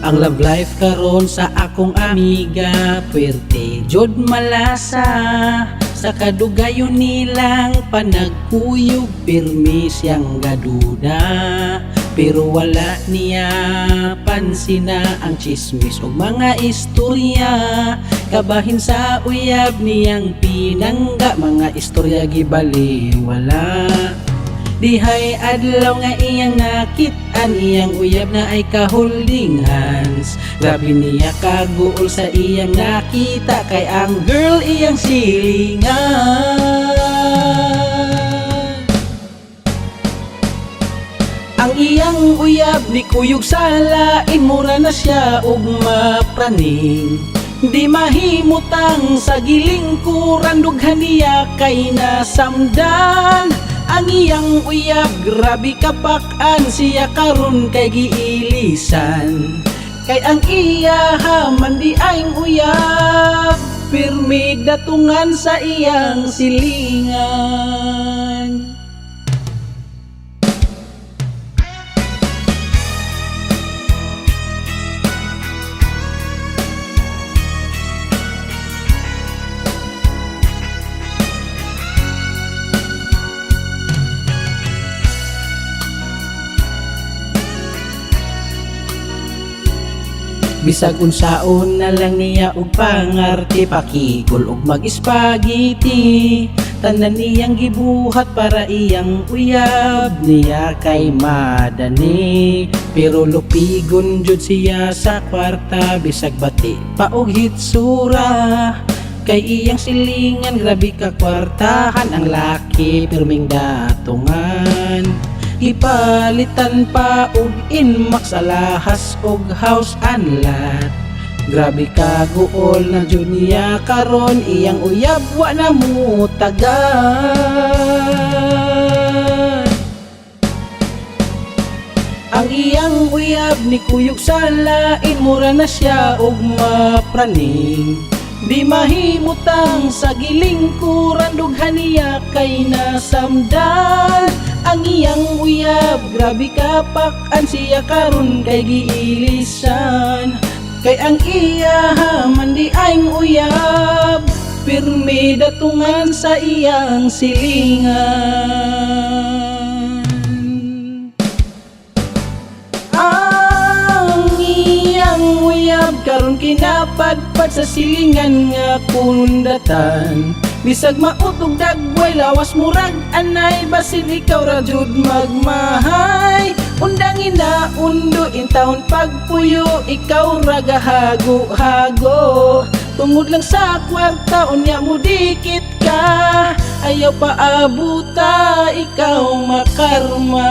Ang love life karon sa akong amiga, puwerte jud malasa. Sa kadugayon nilang panagkuyog, pirmi siyang gaduda. Pero wala niya pansina ang chismis o mga istorya. Kabahin sa uyab niyang pinangga, mga istorya gibali wala. Dihay adlaw nga iyang nakitaan, iyang uyab na ay ka-holding hands. Grabe niya kaguol sa iyang nakita, kay ang girl iyang silingan. Ang iyang uyab ni kuyog sa lain, mura na siya og mapraning. Di mahimutang sa gilingkuran, dughan niya kay nasamdan. Ang iyang uyab, grabe kapak-an, siya karon kay giilisan. Kay ang iya haman di aing uyab, pirmi datungan sa iyang silingan. Bisag unsaon na lang niya og pangarte, pakikol og mag-spaghetti. Tanan niyang gibuhat para iyang uyab, niya kay madani. Pero lupigon jud siya sa kwarta, bisag bati pa og hitsura. Kay iyang silingan, grabe ka kwartahan, ang laki pirming datungan. Ipalitan pa og inmax, alahas og house and lot. Grabe ka guol na jud niya karon, iyang uyab wa na mo tagan. Ang iyang uyab ni kuyog sa lain, mura na siya og mapraning. Di mahimutang sa gilingkuran, dughan niya kay nasamdan. Ang iyang uyab, grabe kapak-an, siya karon kay giilisan. Kay ang iya haman di aing uyab, pirmi datungan sa iyang silingan. Ang iyang uyab karon kinapadpad sa silingan nga pundatan. Bisag mautog dagway, lawas murag anay, basin ikaw ra jud magmahay. Undangin na undo in taon pagpuyo, ikaw ra gahago-hago. Tungod lang sa kwarta, unya mo dikit ka, ayaw pa abuta, ikaw makarma.